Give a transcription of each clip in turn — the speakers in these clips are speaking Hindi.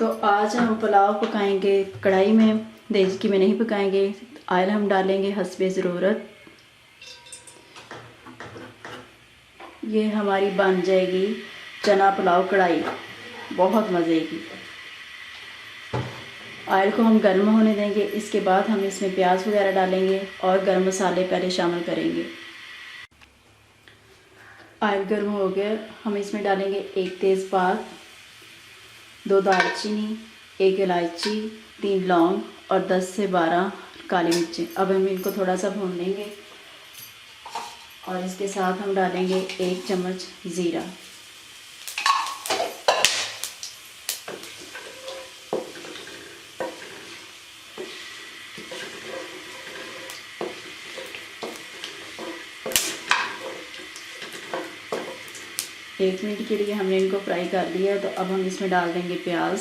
तो आज हम पुलाव पकाएंगे कढ़ाई में, देसी में नहीं पकाएंगे। ऑयल हम डालेंगे हस्बे ज़रूरत। ये हमारी बन जाएगी चना पुलाव कढ़ाई, बहुत मज़े की। ऑयल को हम गर्म होने देंगे। इसके बाद हम इसमें प्याज वगैरह डालेंगे और गरम मसाले पहले शामिल करेंगे। ऑयल गर्म हो गया, हम इसमें डालेंगे 1 तेज़पात, 2 दालचीनी, 1 इलायची, 3 लौंग और 10 से 12 काली मिर्चें। अब हम इनको थोड़ा सा भून लेंगे और इसके साथ हम डालेंगे 1 चम्मच ज़ीरा। एक मिनट के लिए हमने इनको फ्राई कर लिया। तो अब हम इसमें डाल देंगे प्याज।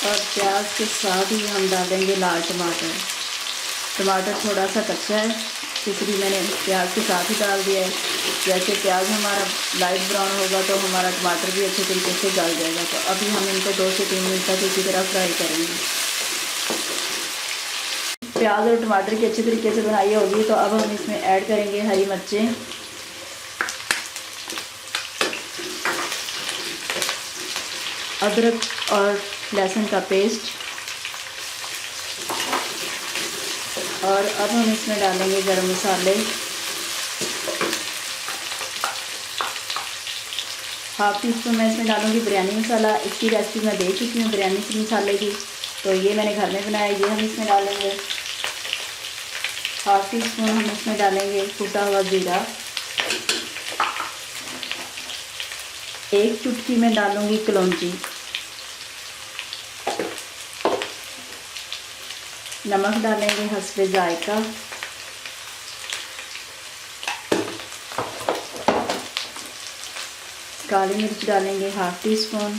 और प्याज के साथ ही हम डालेंगे लाल टमाटर। टमाटर थोड़ा सा कच्चा है, इसलिए मैंने प्याज के साथ ही डाल दिया है। जैसे प्याज हमारा लाइट ब्राउन होगा तो हमारा टमाटर भी अच्छे तरीके से गल जाएगा। तो अभी हम इनको 2 से 3 मिनट तक इसी तरह फ्राई करेंगे। प्याज और टमाटर की अच्छे तरीके से बनाई होगी। तो अब हम इसमें ऐड करेंगे हरी मिर्चें, अदरक और लहसुन का पेस्ट, और अब हम इसमें डालेंगे गरम मसाले। हाफ टी स्पून मैं इसमें डालूँगी बिरयानी मसाला। इसकी रेसिपी मैं दे चुकी हूँ बिरयानी मसाले की, तो ये मैंने घर में बनाया, ये हम इसमें डालेंगे। हाफ टी स्पून हम इसमें डालेंगे कुटा हुआ जीरा। 1 चुटकी में डालूँगी कलौंजी। नमक डालेंगे हस्बे जायका। काली मिर्च डालेंगे हाफ टी स्पून।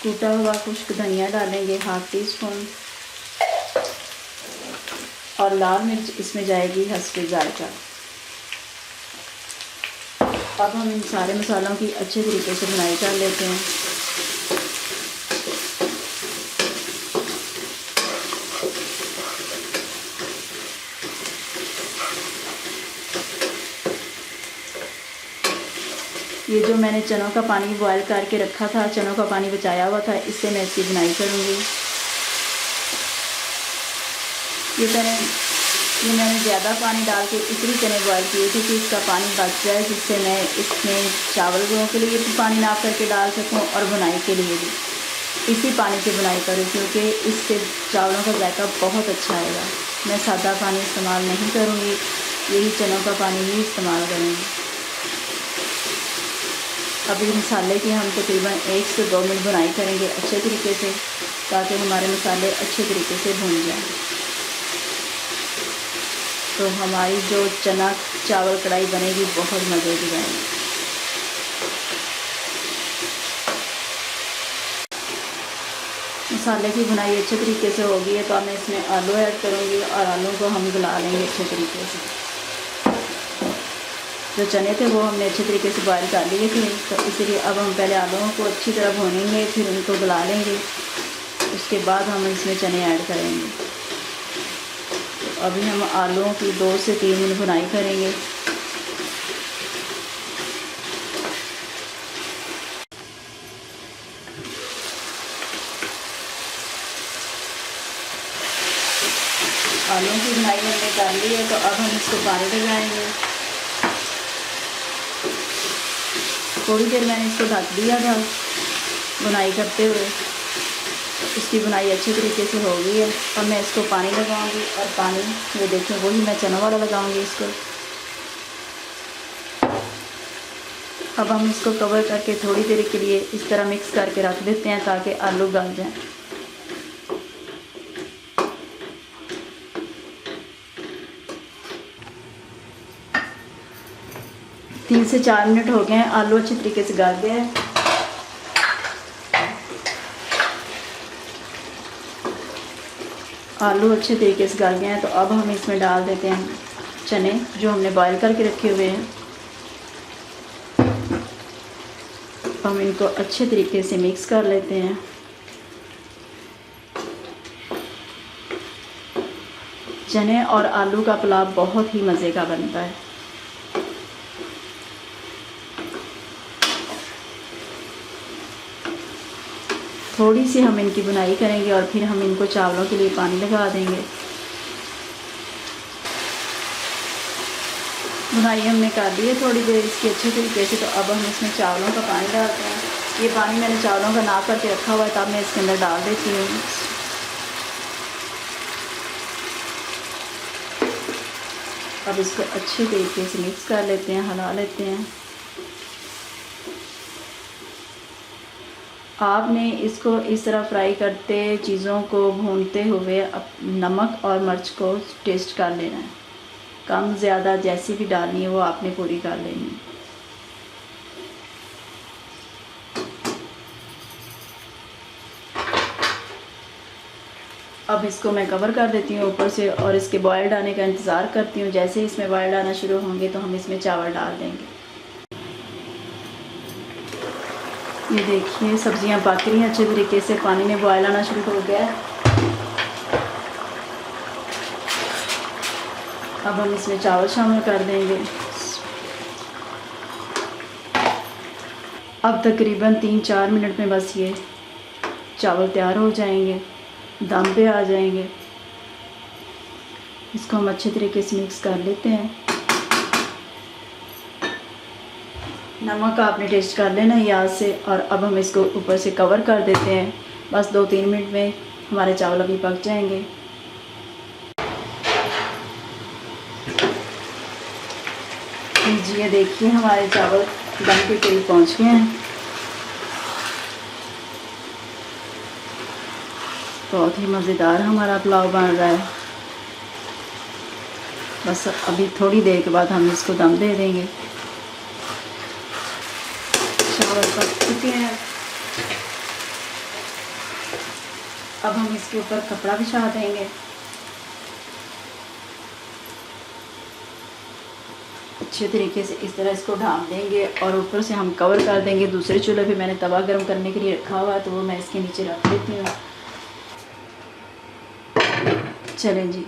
कूटा हुआ खुश्क धनिया डालेंगे हाफ टी स्पून। और लाल मिर्च इसमें जाएगी हस्बे जायका। अब हम इन सारे मसालों की अच्छे तरीके से भुनाई कर लेते हैं। ये जो मैंने चनों का पानी बॉयल करके रखा था, चनों का पानी बचाया हुआ था, इससे मैं इसकी बुनाई करूँगी। ये मैंने ज़्यादा पानी डाल के इसलिए चने बॉयल किए थे कि इसका पानी बच जाए, जिससे मैं इसमें चावलों के लिए भी पानी नाप करके डाल सकूँ और बुनाई के लिए भी इसी पानी से बुनाई करूँ, क्योंकि इससे चावलों का जायका बहुत अच्छा आएगा। मैं सादा पानी इस्तेमाल नहीं करूँगी, यही चनों का पानी ही इस्तेमाल करूँगी। अभी मसाले की हम तकरीबन 1 से 2 मिनट बुनाई करेंगे अच्छे तरीके से, ताकि हमारे मसाले अच्छे तरीके से भुन जाएं। तो हमारी जो चना चावल कढ़ाई बनेगी बहुत मज़े की बनेगी। मसाले की बुनाई अच्छे तरीके से होगी है, तो अब मैं इसमें आलू ऐड करूँगी और आलू को हम गला लेंगे अच्छे तरीके से। जो चने थे वो हमने अच्छे तरीके से बॉयल कर लिए थे, तो इसलिए अब हम पहले आलूओं को अच्छी तरह भूनेंगे, फिर उनको गला लेंगे। उसके बाद हम इसमें चने ऐड करेंगे। तो अभी हम आलूओं की 2 से 3 मिनट भुनाई करेंगे। आलूओं की भुनाई हमने कर ली है, तो अब हम इसको पानी लगाएंगे। थोड़ी देर मैंने इसको ढक दिया था बुनाई करते हुए, इसकी बुनाई अच्छी तरीके से हो गई है। अब मैं इसको पानी लगाऊंगी, और पानी ये देखें वही मैं चना वाला लगाऊंगी इसको। अब हम इसको कवर करके थोड़ी देर के लिए इस तरह मिक्स करके रख देते हैं, ताकि आलू गल जाएं। 3 से 4 मिनट हो गए हैं, आलू अच्छे तरीके से गल गए हैं। आलू अच्छे तरीके से गल गए हैं, तो अब हम इसमें डाल देते हैं चने जो हमने बॉईल करके रखे हुए हैं। हम इनको अच्छे तरीके से मिक्स कर लेते हैं। चने और आलू का पुलाव बहुत ही मज़े का बनता है। थोड़ी सी हम इनकी बुनाई करेंगे और फिर हम इनको चावलों के लिए पानी लगा देंगे। बुनाई हमने कर ली है थोड़ी देर इसकी अच्छे तरीके से, तो अब हम इसमें चावलों का पानी डालते हैं। ये पानी मैंने चावलों का नाप करके रखा हुआ है, तब मैं इसके अंदर डाल देती हूँ। अब इसको अच्छे तरीके से मिक्स कर लेते हैं, हिला लेते हैं। आपने इसको इस तरह फ्राई करते चीज़ों को भूनते हुए नमक और मिर्च को टेस्ट कर लेना है। कम ज़्यादा जैसी भी डालनी है वो आपने पूरी कर लेनी है। अब इसको मैं कवर कर देती हूँ ऊपर से और इसके बॉयल आने का इंतज़ार करती हूँ। जैसे ही इसमें बॉयल आना शुरू होंगे तो हम इसमें चावल डाल देंगे। ये देखिए सब्जियां पक रही हैं अच्छे तरीके से, पानी में बॉयल आना शुरू हो गया है। अब हम इसमें चावल शामिल कर देंगे। अब तकरीबन 3-4 मिनट में बस ये चावल तैयार हो जाएंगे, दम पे आ जाएंगे। इसको हम अच्छे तरीके से मिक्स कर लेते हैं। नमक आपने टेस्ट कर लेना याद से। और अब हम इसको ऊपर से कवर कर देते हैं। बस 2-3 मिनट में हमारे चावल अभी पक जाएंगे। जी ये देखिए हमारे चावल दम के करीब पहुंच गए हैं। बहुत ही मज़ेदार हमारा पुलाव बन रहा है। बस अभी थोड़ी देर के बाद हम इसको दम दे देंगे। चावल पक चुके हैं। अब हम इसके ऊपर कपड़ा बिछा देंगे। अच्छे तरीके से इस तरह इसको ढाँप देंगे और ऊपर से हम कवर कर देंगे। दूसरे चूल्हे पे मैंने तवा गर्म करने के लिए रखा हुआ है, तो वो मैं इसके नीचे रख देती हूँ। चलें जी,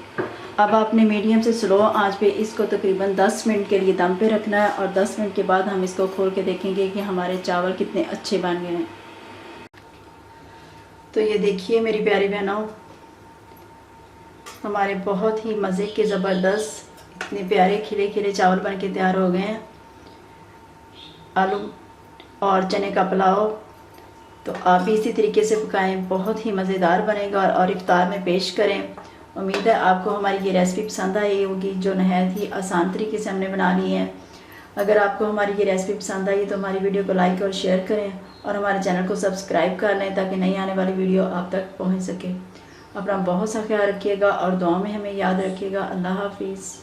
अब आपने मीडियम से स्लो आंच पे इसको तकरीबन 10 मिनट के लिए दम पे रखना है। और 10 मिनट के बाद हम इसको खोल के देखेंगे कि हमारे चावल कितने अच्छे बन गए हैं। तो ये देखिए मेरी प्यारी बहनों, हमारे बहुत ही मज़े के ज़बरदस्त इतने प्यारे खिले खिले चावल बन के तैयार हो गए हैं। आलू और चने का पुलाव तो आप भी इसी तरीके से पकाएं, बहुत ही मज़ेदार बनेगा और इफ्तार में पेश करें। उम्मीद है आपको हमारी ये रेसिपी पसंद आई होगी, जो नहायत ही आसान तरीके से हमने बना ली है। अगर आपको हमारी ये रेसिपी पसंद आई तो हमारी वीडियो को लाइक और शेयर करें और हमारे चैनल को सब्सक्राइब कर लें, ताकि नई आने वाली वीडियो आप तक पहुंच सके। अपना बहुत सा ख्याल रखिएगा और दुआ में हमें याद रखिएगा। अल्लाह हाफिज़।